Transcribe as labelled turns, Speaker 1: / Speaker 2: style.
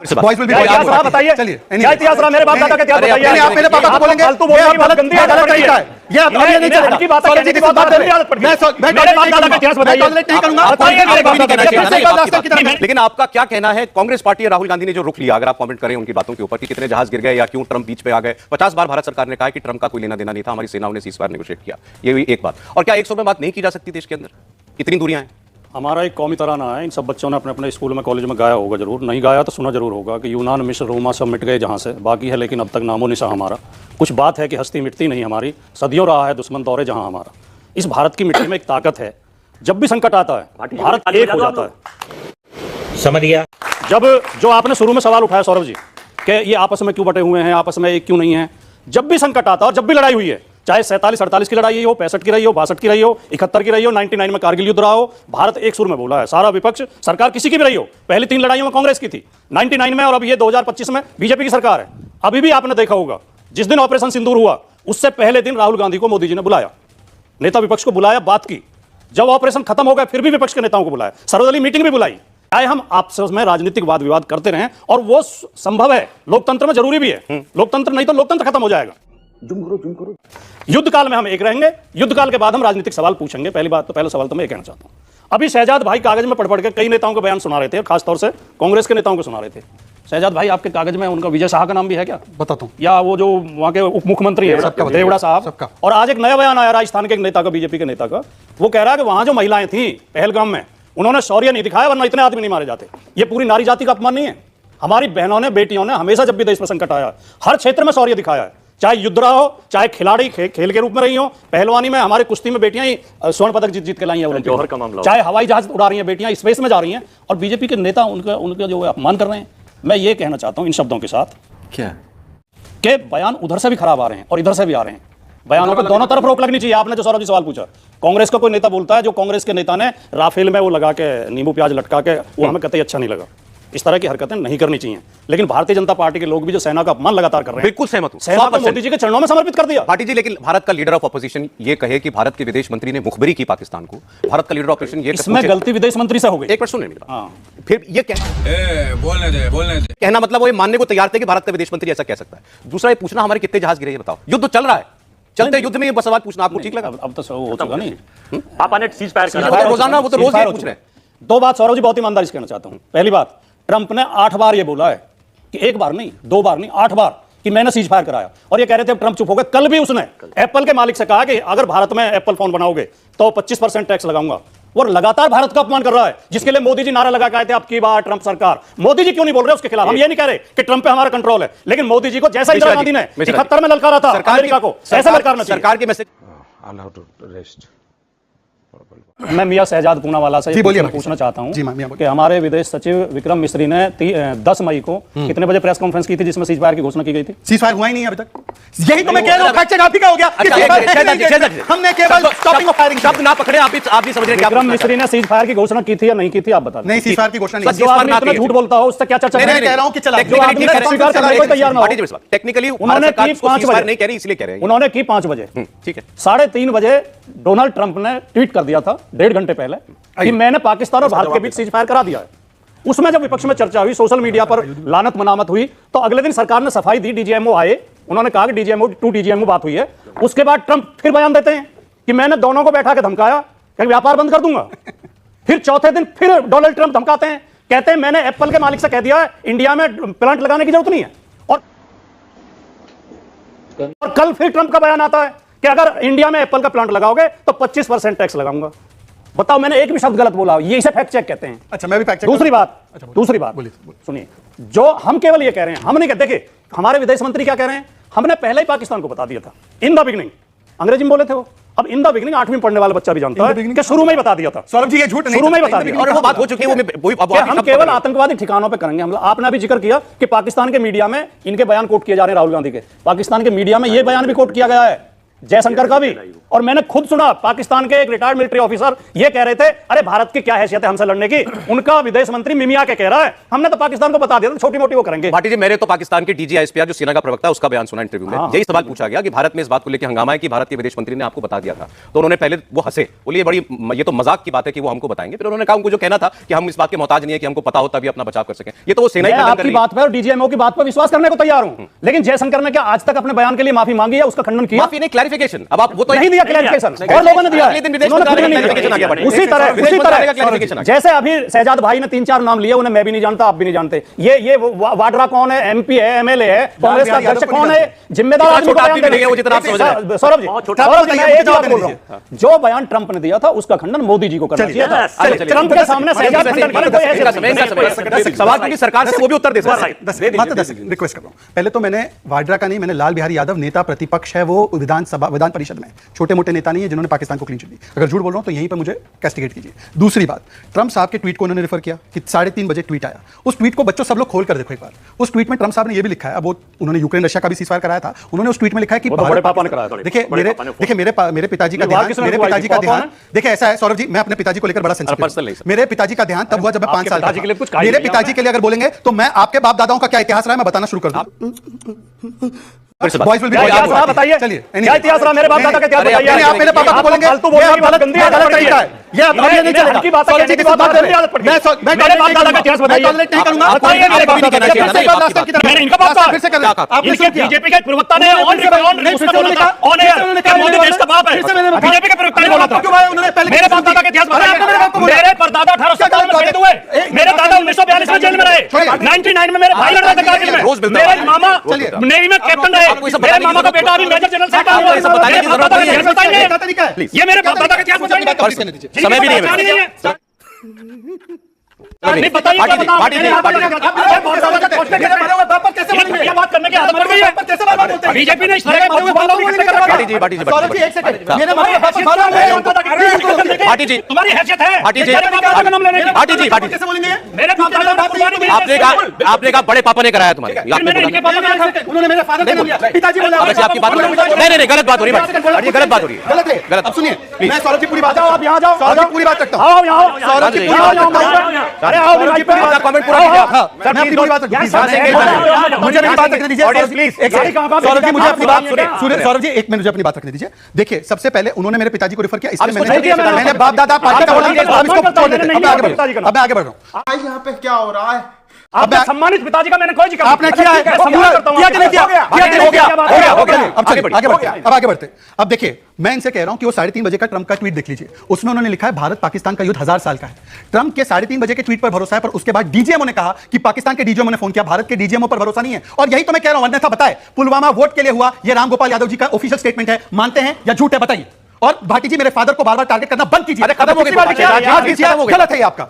Speaker 1: Voice will be recorded.
Speaker 2: बताइए
Speaker 1: चलिए,
Speaker 2: क्या इतिहास रहा मेरे बाप दादा का इतिहास बताइए।
Speaker 1: आप मेरे पापा को बोलेंगे
Speaker 2: फालतू बोलने की बात गंदी आदत पड़ गई है।
Speaker 1: ये अब ये नहीं चलेगा।
Speaker 2: की बात है, कहने की बात करने की आदत पड़ गई।
Speaker 1: मैं
Speaker 2: मेरे बाप दादा का इतिहास बताइए।
Speaker 1: टॉलरेट नहीं करूंगा।
Speaker 2: बताइए मेरे बाप दादा का इतिहास।
Speaker 3: लेकिन आपका क्या कहना है, कांग्रेस पार्टी और राहुल गांधी ने जो रुख लिया, अगर आप कमेंट करें उनकी बातों के ऊपर कि कितने जहाज गिर गए या क्यों ट्रंप बीच पे आ गए। 50 बार भारत सरकार ने कहा कि ट्रंप का कोई लेना देना नहीं था, हमारी सेनाओं ने सीज़फायर नेगोशिएट किया, ये भी एक बात। और क्या 100 में बात नहीं की जा सकती देश के अंदर, इतनी दूरियां हैं?
Speaker 2: हमारा एक कौमी तराना है, इन सब बच्चों ने अपने अपने स्कूल में कॉलेज में गाया होगा जरूर, नहीं गाया तो सुना जरूर होगा कि यूनान मिस्र रोमा सब मिट गए जहाँ से, बाकी है लेकिन अब तक नामो निशा हमारा। कुछ बात है कि हस्ती मिटती नहीं हमारी, सदियों रहा है दुश्मन दौरे जहाँ हमारा। इस भारत की मिट्टी में एक ताकत है, जब भी संकट आता है भारत एक हो जाता है।
Speaker 4: समझ गया।
Speaker 2: जब जो आपने शुरू में सवाल उठाया सौरभ जी कि ये आपस में क्यों बटे हुए हैं, आपस में एक क्यों नहीं है, जब भी संकट आता है और जब भी लड़ाई हुई है, चाहे 47-48 की लड़ाई हो, 65 की रही हो, 62 की रही हो, 71 की रही हो, 99 में कारगिल युद्ध रहा हो, भारत एक सुर में बोला है। सारा विपक्ष, सरकार किसी की भी रही हो, पहली 3 लड़ाइयों में कांग्रेस की थी, 99 में और अब ये 2025 में बीजेपी की सरकार है। अभी भी आपने देखा होगा जिस दिन ऑपरेशन सिंदूर हुआ उससे पहले दिन राहुल गांधी को मोदी जी ने बुलाया, नेता विपक्ष को बुलाया, बात की। जब ऑपरेशन खत्म हो गया फिर भी विपक्ष के नेताओं को बुलाया, सर्वदलीय मीटिंग भी बुलाई। चाहे हम आपस में राजनीतिक वाद विवाद करते रहें और वो संभव है, लोकतंत्र में जरूरी भी है। लोकतंत्र नहीं तो लोकतंत्र खत्म हो जाएगा। युद्ध काल में हम एक रहेंगे, युद्ध काल के बाद हम राजनीतिक सवाल पूछेंगे। पहली बात तो, पहला सवाल तो मैं ये कहना चाहता हूं, अभी शहजाद भाई कागज में पढ़ के कई नेताओं के बयान सुना रहे थे, खासतौर से कांग्रेस के नेताओं को सुना रहे थे। शहजाद भाई आपके कागज में उनका विजय शाह का नाम भी है क्या?
Speaker 1: बताता हूं।
Speaker 2: या वो जो वहां के उप मुख्यमंत्री है देवड़ा साहब। और आज एक नया बयान आया राजस्थान के एक नेता का, बीजेपी के नेता का, वो कह रहा है कि वहां जो महिलाएं थी पहलगाम में, उन्होंने शौर्य नहीं दिखाया वरना इतने आदमी नहीं मारे जाते। ये पूरी नारी जाति का अपमान नहीं है? हमारी बहनों ने, बेटियों ने हमेशा जब भी देश में संकट आया हर क्षेत्र में शौर्य दिखाया है, चाहे युद्ध रहा हो, चाहे खिलाड़ी खेल के रूप में रही हो, पहलवानी में हमारे कुश्ती में बेटियां ही स्वर्ण पदक जीत के लाई हैं, जौहर का मामला, चाहे हवाई जहाज उड़ा रही हैं बेटियां, स्पेस में जा रही हैं, और बीजेपी के नेता उनका जो अपमान कर रहे हैं। मैं ये कहना चाहता हूं इन शब्दों के साथ
Speaker 3: क्या
Speaker 2: कि बयान उधर से भी खराब आ रहे हैं और इधर से भी आ रहे हैं। बयानों पर दोनों तरफ रोक लगनी चाहिए। आपने जो सौरभ जी सवाल पूछा, कांग्रेस का कोई नेता बोलता है, जो कांग्रेस के नेता ने राफेल में वो लगा के नींबू प्याज लटका के, वो हमें कतई अच्छा नहीं लगा। इस तरह की हरकतें नहीं करनी चाहिए। लेकिन भारतीय जनता पार्टी के लोग भी जो सेना का अपमान लगातार कर रहे हैं,
Speaker 3: बिल्कुल सहमत हूं,
Speaker 2: सेना को मोदी जी के चरणों में समर्पित कर दिया।
Speaker 3: पार्टी जी, लेकिन भारत का लीडर ऑफ ऑपोजिशन ये कहे कि भारत के विदेश मंत्री ने मुखबरी की पाकिस्तान को, भारत का लीडर ऑफ ऑपोजिशन ये,
Speaker 2: इसमें गलती विदेश मंत्री से हो गई।
Speaker 3: एक मिनट सुनिए मेरा, फिर ये
Speaker 4: बोलने दे।
Speaker 3: कहना मतलब वो ये मानने को तैयार थे कि भारत का विदेश मंत्री ऐसा कह सकता है। दूसरा ये पूछना हमारे कितने जहाज गिरे, ये बताओ। युद्ध चल रहा है, चलते युद्ध में ये सवाल पूछना आपको ठीक लगा?
Speaker 2: अब तो हो चुका नहीं,
Speaker 5: पापा ने सीज फायर करा,
Speaker 3: रोजाना वो तो रोज ये पूछ रहे हैं।
Speaker 2: 2 बात सौरभ जी बहुत ईमानदारी से कहना चाहता हूं। पहली बात, ट्रंप ने 8 बार ये बोला है कि 1 बार नहीं, 2 बार नहीं, 8 बार कि मैंने सीज फायर कराया, और ये कह रहे थे ट्रंप चुप हो गए। कल भी उसने एप्पल के मालिक से कहा कि अगर भारत में एप्पल फोन बनाओगे तो 25% टैक्स लगाऊंगा। वो लगातार भारत का अपमान कर रहा है, जिसके लिए मोदी जी नारा लगा के आए थे, अब की बार ट्रंप सरकार। मोदी जी क्यों नहीं बोल रहे उसके खिलाफ? हम ये नहीं कह रहे कि ट्रंप पे हमारा कंट्रोल है, लेकिन मोदी जी को जैसा इंदिरा गांधी ने 71 में ललकारा था अमेरिका को, ऐसा ललकारना चाहिए।
Speaker 3: सरकार के मैसेज
Speaker 2: मैं मियां शहजाद पूनावाला से पूछना चाहता हूं कि हमारे विदेश सचिव विक्रम मिस्री ने 10 मई को कितने बजे प्रेस कॉन्फ्रेंस की थी जिसमें सीज फायर की घोषणा की गई थी?
Speaker 1: सीज फायर हुआ ही नहीं अभी तक। यही तो मैं कह रहा हूं, फैक्ट चेक आप ही का हो गया। हमने केवल स्टॉपिंग ऑफ फायरिंग शब्द ना पकड़े, आप भी समझ रहे हैं।
Speaker 2: विक्रम मिस्री ने सीज फायर की घोषणा की थी या नहीं की थी, आप बता।
Speaker 1: नहीं, सीज फायर की घोषणा नहीं।
Speaker 2: जो आदमी इतना झूठ बोलता हो उससे क्या चर्चा करें?
Speaker 1: मैं कह रहा हूं कि चला
Speaker 2: तैयार ना हो।
Speaker 3: टेक्निकली
Speaker 2: उन्होंने की 5 बजे
Speaker 3: नहीं कह रही, इसलिए कह रहे हैं।
Speaker 2: उन्होंने की 5 बजे,
Speaker 3: ठीक है।
Speaker 2: 3:30 बजे डोनाल्ड ट्रंप ने ट्वीट कर दिया था 1.5 घंटे पहले कि मैंने पाकिस्तान और भारत के बीच सीज फायर करा दिया है। उसमें जब विपक्ष में चर्चा हुई, सोशल मीडिया पर लानत मनामत हुई, तो अगले दिन सरकार ने सफाई दी, डीजीएमओ आए, उन्होंने कहा कि डीजीएमओ बात हुई है। उसके बाद ट्रंप फिर बयान देते हैं कि मैंने दोनों को बैठा के धमकाया कि व्यापार बंद कर दूंगा। फिर चौथे दिन फिर डोनाल्ड ट्रंप धमकाते हैं, कहते हैं मैंने एप्पल के मालिक से कह दिया है इंडिया में प्लांट लगाने की जरूरत नहीं है। और कल फिर ट्रंप का बयान आता है कि अगर इंडिया में एप्पल का प्लांट लगाओगे तो 25% टैक्स लगाऊंगा। बताओ, मैंने एक भी शब्द गलत बोला? ये इसे फैक्ट चेक कहते हैं।
Speaker 1: अच्छा, मैं भी फैक्ट चेक।
Speaker 2: दूसरी बात सुनिए, जो हम केवल ये कह रहे हैं, हम नहीं कहते। देखिए हमारे विदेश मंत्री क्या कह रहे हैं, हमने पहले ही पाकिस्तान को बता दिया था इन द बिगनिंग। अंग्रेजी में बोले थे वो, अब इन द बिगनिंग 8वीं पढ़ने वाला बच्चा भी जानता है कि शुरू में ही बता दिया था।
Speaker 1: सौरभ जी, ये झूठ नहीं,
Speaker 2: शुरू में ही बता दिया
Speaker 3: और वो बात हो चुकी है।
Speaker 2: हम केवल आतंकवादी ठिकानों पे करेंगे हमला। आपने अभी जिक्र किया कि पाकिस्तान के मीडिया में इनके बयान कोट किए जा रहे हैं, राहुल गांधी के। पाकिस्तान के मीडिया में ये बयान भी कोट किया गया है जयशंकर का भी। और मैंने खुद सुना पाकिस्तान के एक रिटायर्ड मिलिट्री ऑफिसर ये कह रहे थे, अरे भारत की क्या हैसियत है हमसे लड़ने की, उनका विदेश मंत्री मिमिया के कह रहा है, हमने तो पाकिस्तान को बता दिया था छोटी मोटी वो करेंगे।
Speaker 3: भाटी जी, मैंने तो पाकिस्तान के डीजी आईएसपीआर जो सेना का प्रवक्ता है उसका बयान सुना इंटरव्यू में, यही सवाल पूछा गया कि भारत में इस बात को लेकर हंगामा है कि भारत के विदेश मंत्री ने आपको बता दिया था, तो उन्होंने पहले वो हंसे, बोले बड़ी ये तो मजाक की बात है कि वो हमको बताएंगे, फिर उन्होंने कहा उनको जो कहना था कि हम इस बात के मोहताज नहीं है कि हमको पता हो तभी अपना बचाव कर सकें। ये तो वो सेना ही
Speaker 2: आपकी बात पर और डीजीएमओ की बात पर विश्वास करने को तैयार हूं, लेकिन जयशंकर ने क्या आज तक अपने बयान के लिए माफी मांगी है, उसका खंडन किया?
Speaker 3: माफी नहीं, क्लैरिफिकेशन। अब आप वो तो
Speaker 2: नहीं दिया क्लैरिफिकेशन, और लोगों ने दिया, उसी तरह जैसे अभी शहजाद भाई ने 3-4 नाम लिए, उन्हें मैं भी नहीं जानता, आप भी नहीं जानते। ये वाड्रा कौन है, एमपी है, एमएलए है, कांग्रेस का अध्यक्ष कौन है, जिम्मेदार आदमी को बयान देने। सौरभ जी, मैं एक बात बोल रहा हूं, जो बयान ट्रंप ने दिया था उसका खंडन मोदी जी को करना चाहिए था। ट्रंप के सामने शहजाद खंडन करने कोई ऐसी
Speaker 3: सवाल की सरकार से वो भी उत्तर दे सकते हैं।
Speaker 1: रिक्वेस्ट कर रहा हूं, पहले तो मैंने वाड्रा का नहीं, मैंने लाल बिहारी यादव नेता प्रतिपक्ष है, वो विधान परिषद में छोटे मोटे नेता नहीं है जिन्होंने पाकिस्तान को क्लीन चिट दी। अगर झूठ बोल रहा हूं तो यहीं पर मुझे कैस्टिगेट कीजिए। दूसरी बात, ट्रंप साहब के ट्वीट को उन्होंने रेफर किया कि 3:30 बजे ट्वीट आया। उस ट्वीट को बच्चों सब लोग खोल कर देखो एक बार। उस ट्वीट में ट्रंप साहब ने यह भी लिखा है, अब वो उन्होंने यूक्रेन रशिया का भी सीजफायर कराया था, उन्होंने उस ट्वीट में लिखा है कि देखिए मेरे पिताजी का ध्यान, देखिए ऐसा है सौरभ जी, मैं अपने पिताजी को लेकर बड़ा सेंसिटिव हूं। मेरे पिताजी का ध्यान तब हुआ जब मैं 5 साल का। मेरे पिताजी के लिए अगर बोलेंगे तो मैं आपके बाप दादाओं का क्या इतिहास रहा है मैं बताना शुरू कर दूं।
Speaker 2: बताइए,
Speaker 1: चलिए
Speaker 2: क्या इतिहास रहा मेरे बाप दादा का, क्या बताइए?
Speaker 1: आप मेरे पापा को बोलेंगे गलत तरीका है, ये अब ये नहीं चलेगा।
Speaker 2: की बात है,
Speaker 1: सौरभ जी की बात
Speaker 2: मैं मेरे बाप दादा का इतिहास बताइए।
Speaker 1: टॉलरेट नहीं करूंगा।
Speaker 2: बताइए मेरे बाप दादा का इतिहास। मैंने इनका बाप
Speaker 1: फिर से कर रहा आपने
Speaker 2: इनके बीजेपी के प्रवक्ता ने ऑन मोदी देश का बाप है, बीजेपी के प्रवक्ता ने बोला था। मेरे बाप दादा का इतिहास बताइए। मेरे परदादा 1857 में शहीद हुए, मेरे दादा 1942 में जेल में रहे, 99 में मेरे भाई लड़ रहे थे कारगिल में, मेरे मामा नेवी में कैप्टन रहे, मेरे मामा का बेटा अभी मेजर जनरल साहब हुआ। ये मेरे बाप दादा का इतिहास बताइए।
Speaker 3: समय भी नहीं है।
Speaker 2: नहीं बताइए, बात करने की आदत पड़ गई है बीजेपी ने। इस तरह
Speaker 3: भाटी जी,
Speaker 2: तुम्हारी हैसियत है
Speaker 3: भाटी जी,
Speaker 2: भाटी जी,
Speaker 3: कैसे
Speaker 2: बोलेंगे? मेरे बाप
Speaker 3: आपने कहा बड़े पापा ने कराया तुम्हारे,
Speaker 1: उन्होंने मेरे फादर का नाम लिया, पिताजी बोला।
Speaker 3: आपकी बात नहीं, गलत बात हो रही है, गलत बात हो रही है,
Speaker 1: गलत है,
Speaker 3: गलत।
Speaker 1: अब सुनिए, मैं सौरभ जी पूरी बात,
Speaker 2: आप यहाँ जाओ,
Speaker 1: सौरभ जी पूरी बात रखता हूँ,
Speaker 2: आओ यहाँ,
Speaker 1: सौरभ जी पूरी बात
Speaker 2: अरे आओ,
Speaker 3: कमेंट पूरा कीजिए।
Speaker 1: सर मैं अपनी पूरी बात मुझे मेरी बात रखने दीजिए सौरभ जी, मुझे अपनी बात, सौरभ जी एक मिनट मुझे अपनी बात रखने दीजिए। देखिए सबसे पहले उन्होंने मेरे पिताजी को रेफर किया, इसलिए मैंने बाप दादा पार्टी का बोला, अब मैं आगे बढ़ रहा हूँ।
Speaker 5: आज यहाँ पे क्या हो रहा है?
Speaker 2: आपने सम्मानित पिताजी का मैंने कोई जिक्र
Speaker 1: आपने किया है, अब आगे बढ़ते। अब देखिए मैं इनसे कह रहा हूं कि वो 3:30 बजे का ट्रंप का ट्वीट देख लीजिए, उसमें उन्होंने लिखा है भारत पाकिस्तान का युद्ध 1000 साल का है। ट्रंप के 3:30 बजे के ट्वीट पर भरोसा है, पर उसके बाद डीजीएमओ ने कहा कि पाकिस्तान के डीजीएमओ ने फोन किया, भारत के डीजीएमओ पर भरोसा नहीं है। और यही तो मैं कह रहा हूं, अन्यथा बताए पुलवामा वोट के लिए हुआ, यह राम गोपाल यादव जी का ऑफिशियल स्टेटमेंट है, मानते हैं या झूठ है बताइए। और भाटी जी मेरे फादर को बार बार टारगेट करना बंद कीजिए।
Speaker 3: खत्म हो गया,
Speaker 1: गलत है आपका।